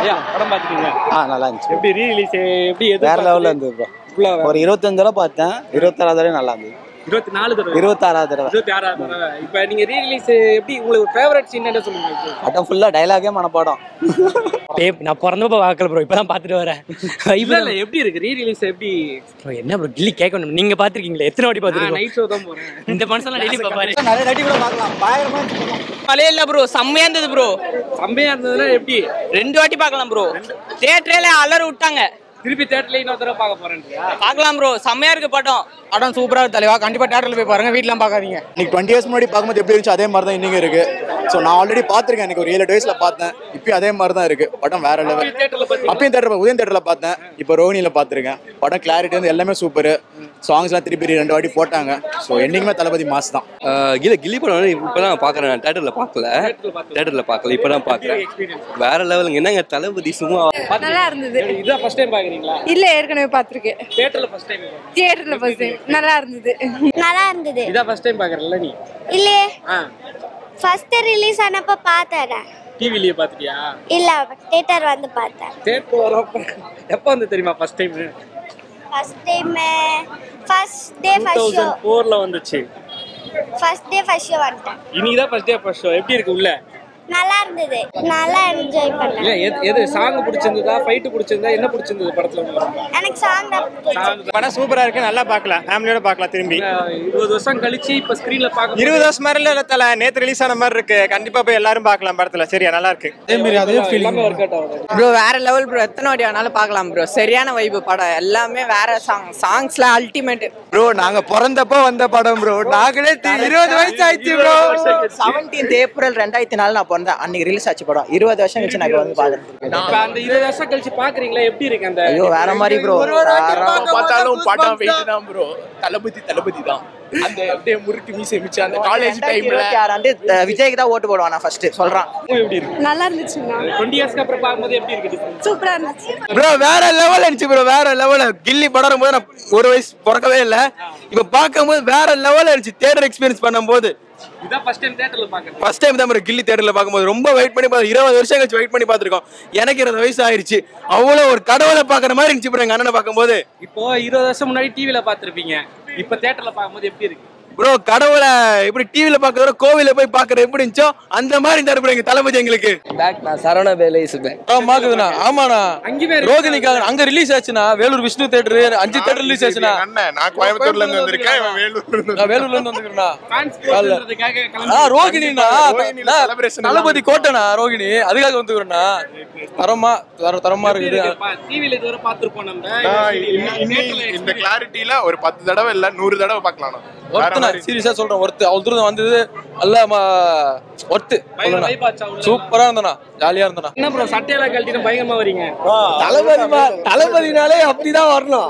ஐயா படம் பாத்துட்டீங்க? நல்லா இருந்துச்சு. எப்படி ரீ ரிலீஸ் எப்படி வேற லெவல்ல இருந்தது ப்ரோ. ஒரு 25 தடவை பார்த்தேன். 26வது தடவை நல்லா இருந்தது. 24 தடவை 26வது தடவை 26வது தடவை. இப்போ நீங்க ரீ ரிலீஸ் எப்படி உங்களுக்கு ஃபேவரட் சீன் என்ன சொல்லுங்க? படம் ஃபுல்லா டயலாகே மனப்பாடம். நான் பிறந்தப்ப பார்க்கல ப்ரோ, இப்பதான் பாத்துட்டு வரேன். இல்ல எப்படி இருக்கு ரீ ரிலீஸ் எப்படி ப்ரோ? என்ன ப்ரோ கில்லி கேட்கணும், நீங்க பாத்திருக்கீங்களா? எத்தனை வாட்டி பாத்துருக்கீங்க? நைட் ஷோ தான் போறேன். இந்த மனுஷன் டெய்லி பாப்பாரு. நிறைய வாட்டி கூட பார்க்கலாம். பயங்கரமா இருந்துச்சு. மலையே இல்ல ப்ரோ, செம்மையா இருந்தது ப்ரோ. செம்மையா இருந்ததுன்னா எப்படி 2 வாட்டி பார்க்கலாம் ப்ரோ. தியேட்டர்ல அலற விட்டாங்க. திருப்பி தியேட்டர்ல இன்னொரு தடவை பார்க்க போறேன்றியா? பார்க்கலாம் ப்ரோ, செம்மையா இருக்கு படம். படம் சூப்பரா இருக்கு தலைவா. கண்டிப்பா தியேட்டர்ல போய் பாருங்க, வீட்ல பார்க்காதீங்க. இன்னைக்கு 20 இயர்ஸ் முன்னாடி பார்க்கும்போது எப்படி இருந்துச்சு அதே மாதிரி தான் இன்னைக்கு இருக்கு. ஸோ நான் ஆல்ரெடி பார்த்துருக்கேன். எனக்கு ஒரு 7 வயசுல பார்த்தேன். இப்பயும் அதே மாதிரி தான் இருக்கு. படம் வேற லெவல். அப்பயும் தேட்டர் உதயம் தேட்டர்ல பார்த்தேன். இப்போ ரோஹினியில பார்த்துருக்கேன். படம் கிளாரிட்டி வந்து எல்லாமே சூப்பர். சாங்ஸ்லாம் திருப்பி 2 வாட்டி போட்டாங்க. ஸோ என்னைக்குமே தளபதி மாஸ் தான். கில்லி படம் இப்பதான் பாக்குறேன். நான் தியேட்டர்ல பார்க்கல இப்பதான் பாக்குறேன். வேற லெவலுங்க. என்னங்க தளபதி சும்மா நல்லா இருந்தது. இதான் ஃபர்ஸ்ட் டைம் பாக்குறீங்களா? இல்ல ஏற்கனவே பாத்துருக்கேன். தியேட்டர்ல ஃபர்ஸ்ட் டைம். தியேட்டர்ல ஃபர்ஸ்ட் டைம். நல்லா இருந்தது. நல்லா இருந்தது. இதான் ஃபர்ஸ்ட் டைம் பாக்குறல்ல நீ? இல்ல ஆ ஃபர்ஸ்ட் ரிலீஸ் ஆனப்ப பார்த்தேன். டிவிலயே பாத்துட்டியா? இல்ல தியேட்டர் வந்து பார்த்தேன். தியேட்டர் வரப்ப எப்ப வந்து தெரியுமா first time? First day first show 2004ல வந்துச்சு. ஃபர்ஸ்ட் டே ஃபர்ஸ்ட் ஷோ வந்துட்டேன். இன்னைக்கு தான் ஃபர்ஸ்ட் டே ஃபர்ஸ்ட் ஷோ. எப்படி இருக்கு உள்ள? நல்லா இருந்தது. நல்லா என்ஜாய் பண்ணேன். இல்ல எது சாங் பிடிச்சிருந்ததா, ஃபைட் பிடிச்சிருந்தா, என்ன பிடிச்சிருந்தது படத்துல உங்களுக்கு? எனக்கு சாங் தான் பிடிச்சது. படம் சூப்பரா இருக்கு. நல்லா பார்க்கலாம். ஃபேமிலியோட பார்க்கலாம். திரும்பி 20 வருஷம் கழிச்சு இப்ப ஸ்கிரீன்ல பாக்க 20 வருஷம் மாதிரி இல்ல தல. நேத்து ரிலீஸ் ஆன மாதிரி இருக்கு. கண்டிப்பா போய் எல்லாரும் பார்க்கலாம் படத்துல. சரியா நல்லா இருக்கு. அதே மாதிரி அதே ஃபீலிங். எல்லாமே ஒர்க் அவுட் ஆகுது. ப்ரோ வேற லெவல் ப்ரோ. எத்தனை வாட்டி வேணாலும் பார்க்கலாம் ப்ரோ. சரியான வைப் படம். எல்லாமே வேற சாங்ஸ்லாம் அல்டிமேட் ப்ரோ. நாங்க பிறந்தப்போ வந்த படம் ப்ரோ. நாங்களே 20 வயசு ஆயிடுச்சு ப்ரோ. 17 ஏப்ரல் 2004 நான் பிறந்தேன். அன்னைக்கு ரிலீஸ் ஆச்சு படம். 20 வருஷம் கழிச்சு நான் வந்து பாக்குறேன். இப்ப அந்த 20 வருஷம் கழிச்சு பாக்குறீங்களா? எப்படி இருக்கு அந்த? ஐயோ வேற மாதிரி ப்ரோ. பார்த்தாலும் படம் வெயிட் தான் ப்ரோ. தளபதி தான். அந்த அப்படியே முறுக்கு மீசை மிச்ச அந்த காலேஜ் டைம்ல விஜய்க்கு தான் ஓட்டு போடுவான். நான் ஃபர்ஸ்ட் சொல்றேன். எப்படி இருக்கு? நல்லா இருந்துச்சுங்க. 20 இயர்ஸ்க்கு அப்புறம் பாக்கும்போது எப்படி இருக்கு? சூப்பரா இருந்துச்சு. ப்ரோ வேற லெவல் இருந்துச்சு ப்ரோ. வேற லெவல். கில்லி படம் போது நான் 1 வயசு பிறக்கவே இல்லை. இப்ப பார்க்கும்போது வேற லெவல் இருந்துச்சு. தியேட்டர் எக்ஸ்பீரியன்ஸ் பண்ணும்போது இதான் ஃபர்ஸ்ட் டைம் தியேட்டர்ல பாக்குறேன். ஃபர்ஸ்ட் டைம் தான் ப்ரோ கில்லி தியேட்டர்ல பார்க்கும்போது. ரொம்ப வெயிட் பண்ணி 20 வருஷம் கழிச்சு வெயிட் பண்ணி பார்த்துருக்கோம். எனக்கு 20 வயசு ஆயிருச்சு. அவ்வளோ ஒரு கடவுளை பார்க்குற மாதிரி இருந்துச்சு ப்ரோ எங்க அண்ணனை பார்க்கும்போது. இப்போ 20 வருஷம் முன்னாடி டிவில பாத்துருப்பீங்க. இப்ப தியேட்டர்ல பாக்கும்போது எப்படி இருக்கு ப்ரோ? கடவுளை எப்படி டிவில பாக்குறதோ கோவில போய் பாக்குறது எப்படி இருந்துச்சோ அந்த மாதிரி இருந்தாரு ப்ரோ எங்க தளபதி எங்களுக்கு. நான் சரவண வேலைஸ் மாக்குதுண்ணா. ஆமாண்ணா. அங்கேயே ரோகிணிக்காக அங்க ரிலீஸ் ஆச்சுண்ணா. Vellore Vishnu theatre 5 theatre release ஆச்சுண்ணா. நான் கோயம்புத்தூர்ல இருந்து வந்திருக்கேன். நான் வேலூர்ல இருந்து வந்துக்கிறேன்னா. ஃபேன்ஸ் போறதுக்காக கிளம்பி ரோகிணிண்ணா. தளபதி கோட்டைண்ணா ரோகிணி. அதுக்காக வந்துக்கிறேண்ணா. தரமா இருக்குது. டிவில இதுவரை பாத்துருப்போம் நம்ம. இந்த கிளாரிட்டில ஒரு 10 தடவை இல்ல 100 தடவை பார்க்கலாம். சீரியஸா சொல்றேன். ஒர்த்து அவ்வளவு தூரம் வந்தது. நல்ல ஒர்த்து. சூப்பரா இருந்தனா. ஜாலியா இருந்தனா. என்ன ப்ரோ சட்டையில கழட்டிட்டு பயங்கரமா வரீங்க? தளபதினாலே அப்படிதான் வரணும்.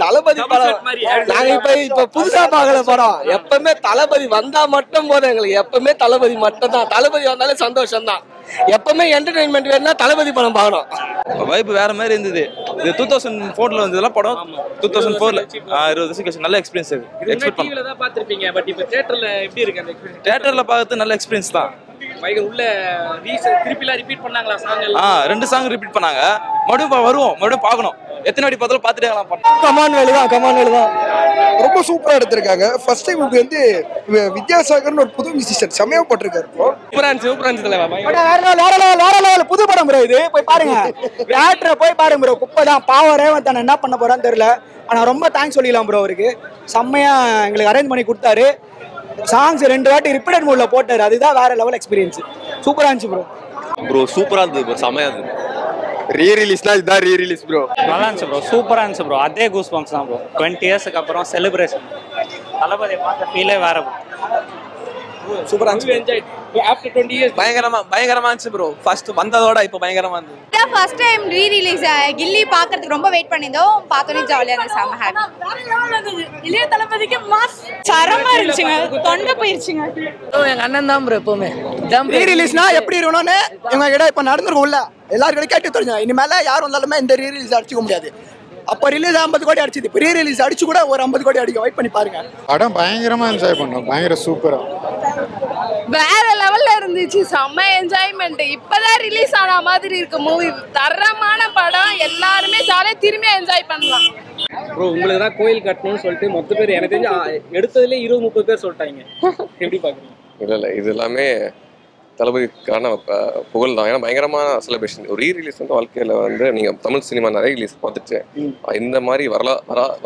தளபதி படம் நாங்க இப்ப புதுசா பாக்கல படம். எப்பவுமே தளபதி வந்தா மட்டும் போதும் எங்களுக்கு. எப்பவுமே தளபதி மட்டும் தான். தளபதி வந்தாலே சந்தோஷம் தான். எப்பவுமே என்டர்டைன்மெண்ட் வேணும்னா தளபதி படம் பார்க்கணும். வைப் வேற மாதிரி இருந்தது. இது 2004ல வந்ததெல்லாம் படம். 2004ல 20 வருஷம் கழிச்சு நல்ல எக்ஸ்பீரியன்ஸ் எக்ஸ்பெக்ட் டிவில தான் பாத்துருப்பீங்க. பட் இப்ப தியேட்டர்ல எப்படி இருக்கு அந்த எக்ஸ்பீரியன்ஸ்? தியேட்டர்ல பார்த்து நல்ல எக்ஸ்பீரியன்ஸ் தான். பயங்கர உள்ள திருப்பிலாம் ரிப்பீட் பண்ணாங்களா சாங் எல்லாம்? 2 சாங் ரிப்பீட் பண்ணாங்க. மறுபடியும் பார்க்கணும். எத்தனை வாட்டி பார்த்தாலும் பார்த்துட்டே இருக்கலாம். கமான் வேலை தான். ரொம்ப சூப்பரா எடுத்திருக்காங்க. ஃபர்ஸ்ட் டைம் வந்து வித்யாசாகர்னு ஒரு புது மியூசிஷியன் செமையா போட்டிருக்காரு. சூப்பரா தலைவா. வேற லெவல் புது படம் ப்ரோ. இது போய் பாருங்க. தியேட்டரை போய் பாருங்க ப்ரோ. குப்பை தான். பாவம் ரேவந்த் என்ன பண்ண போறான்னு தெரியல. ஆனா ரொம்ப தேங்க்ஸ் சொல்லிடலாம் ப்ரோ. அவருக்கு செம்மையா எங்களுக்கு அரேஞ்ச் பண்ணி கொடுத்தாரு. சாங்ஸ் 2 வாட்டி ரிப்பீட்டட் மோட்ல போட்டாரு. அதுதான் வேற லெவல் எக்ஸ்பீரியன்ஸ். சூப்பரா இருந்துச்சு ப்ரோ. சூப்பரா இருந்தது ப்ரோ. செமையா இருந்தது. ரீ ரிலீஸ்னா இதான் ரீ ரிலீஸ் ப்ரோ. நல்லா இருந்துச்சு ப்ரோ. சூப்பரா இருந்துச்சு ப்ரோ. அதே கூஸ் பம்ப்ஸ் தான் ப்ரோ. 20 இயர்ஸ்க்கு அப்புறம் செலிப்ரேஷன். தளபதியை பார்த்த ஃபீலே வேற ப்ரோ. சூப்பரா இருந்துச்சு. ஆஃப்டர் 20 இயர்ஸ் பயங்கரமா இருந்துச்சு ப்ரோ. ஃபர்ஸ்ட் வந்ததோட இப்போ பயங்கரமா இருந்தது. இதான் ஃபர்ஸ்ட் டைம் ரீ ரிலீஸ் கில்லி பார்க்கிறதுக்கு ரொம்ப வெயிட் பண்ணியிருந்தோம். பார்த்தோன்னே ஜாலியா இருந்துச்சு. செம ஹாப்பி. இளைய தளபதிக்கு மாஸ் சரமா இருந்துச்சுங்க. தொண்டை போயிருச்சுங்க. எங்க அண்ணன் தான் ப்ரோ எப்பவுமே. ரீ ரிலீஸ்னா எப்படி இருக்கணும்னு இவங்க கிட்ட இப்ப நடந்துருக்கும்ல. எல்லாரும் கேட்டு தெரிஞ்சு இனிமேல யார் வந்தாலுமே இந்த ரீ ரிலீஸ் அடிச்சுக்க முடியாது. அப்ப ரிலீஸ் 50 கோடி அடிச்சது. இப்ப ரீ ரிலீஸ் அடிச்சு கூட ஒரு 50 கோடி அடிக்க வெயிட் பண்ணி பாருங்க. படம் பயங்கரமா என்ஜாய் பண்ணோம். பயங்கர சூப்பரா. வேற லெவல்ல இருந்துச்சு, செம்ம என்ஜாய்மெண்ட். இப்பதான் ரிலீஸ் ஆன மாதிரி இருக்கு மூவி. தரமான படம், எல்லாருமே ஜாலியா திரும்பி என்ஜாய் பண்ணலாம். ப்ரோ உங்களுக்கு தான் கோயில் கட்டணும்னு சொல்லிட்டு மொத்த பேர் எனக்கு தெரிஞ்சு எடுத்ததுல 20-30 பேர் சொல்லிட்டாங்க. எப்படி பாக்குறீங்க? இல்லை இது எல்லாமே தளபதிக்கான புகழ் தான். ஏன்னா பயங்கரமான செலிப்ரேஷன். ஒரு ரீரிலீஸ் வந்து வாழ்க்கையில் வந்து நீங்கள் தமிழ் சினிமா நிறைய ரிலீஸ் பார்த்துட்டு இந்த மாதிரி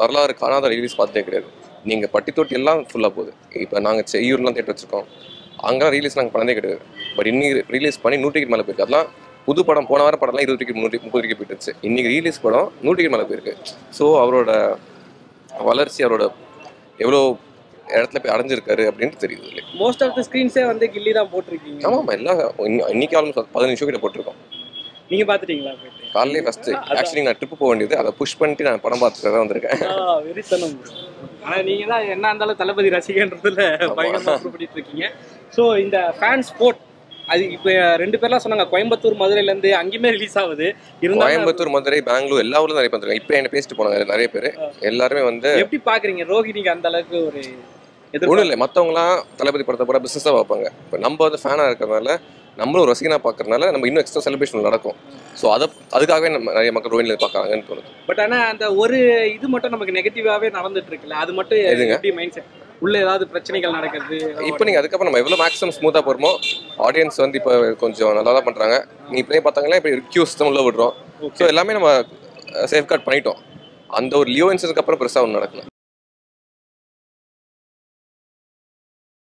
வரலாறு காணாத ரிலீஸ் பார்த்தே கிடையாது. நீங்கள் பட்டி தொட்டி எல்லாம் ஃபுல்லாக போகுது. இப்போ நாங்கள் செய்யூர்லாம் தேட்டர் வச்சுருக்கோம், அங்கெல்லாம் ரிலீஸ் நாங்கள் பண்ணதே கிடையாது. பட் இன்னைக்கு ரிலீஸ் பண்ணி 100 டிக்கெட் மேலே போயிருக்கு. அதெல்லாம் புது படம். போன வாரம் படம்லாம் 20 டிக்கெட் 30 டிக்கெட் போயிட்டுருச்சு. இன்னைக்கு ரிலீஸ் படம் 100 டிக்கெட் மேலே போயிருக்கு. ஸோ அவரோட வளர்ச்சி, அவரோட எவ்வளோ இடத்துல போய் அடைஞ்சிருக்காரு அப்படின்ட்டு தெரியுது இல்லை. மோஸ்ட் ஆஃப் தி ஸ்க்ரீன்ஸே வந்து கில்லி தான் போட்டிருக்கீங்க. ஆமாம், எல்லாம் இன்னைக்கு ஆல்மோஸ்ட் 15 ஷோ கிட்ட போட்டிருக்கோம். நீங்க பாத்துட்டீங்களா? காலையிலே ஃபர்ஸ்ட் ஆக்சுவலி நான் ட்ரிப்பு போக வேண்டியது, அதை புஷ் பண்ணிட்டு நான் படம் பார்த்துட்டு தான் வந்திருக்கேன். வெறித்தனம். ஆனா நீங்க தான் என்ன இருந்தாலும் தளபதி ரசிகன்றதுல பயங்கரமா பண்ணிட்டு இருக்கீங்க. ஸோ இந்த ஃபேன் ஸ்போர்ட் அது இப்போ 2 பேர்லாம் சொன்னாங்க, கோயம்புத்தூர் மதுரையில இருந்து அங்கேயுமே ரிலீஸ் ஆகுது. கோயம்புத்தூர் மதுரை பெங்களூர் எல்லா ஊர்ல நிறைய பேர் இப்போ என்ன பேசிட்டு போனாங்க நிறைய பேர். எல்லாருமே வந்து எப்படி பாக்குறீங்க? ரோஹிணிக்கு அந்த அளவுக்கு ஒரு ஒன்றும் இல்லை, மற்றவங்களாம் தளபதி படத்தை போட பிஸ்னஸாக பார்ப்பாங்க. இப்போ நம்ம வந்து ஃபேனாக இருக்கிறதுனால, நம்மளும் ரசிகனாக பார்க்கறதுனால நம்ம இன்னும் எக்ஸ்ட்ரா செலிப்ரேஷன் நடக்கும். ஸோ அதுக்காகவே நம்ம நிறைய மக்கள் ரோஹிணியில் பார்க்குறாங்கன்னு தோணுது. பட் ஆனால் அந்த ஒரு இது மட்டும் நமக்கு நெகட்டிவாகவே நடந்துட்டு இருக்குல்ல, அது மட்டும் எப்படி மைண்ட் செட் உள்ள ஏதாவது பிரச்சனைகள் நடக்கிறது? இப்போ நீங்கள் அதுக்கப்புறம் நம்ம எவ்வளோ மேக்ஸிமம் ஸ்மூத்தாக போகிறோமோ, ஆடியன்ஸ் வந்து இப்போ கொஞ்சம் நல்லா தான் பண்ணுறாங்க. நீ இப்படியே பார்த்தாங்களே இப்போ ரிக்யூஸ் தான் உள்ள விடுறோம். ஸோ எல்லாமே நம்ம சேஃப்கார்ட் பண்ணிட்டோம். அந்த ஒரு லியோ இன்சிடென்ட்க்கு அப்புறம் பெருசாக ஒன்று நடக்கல.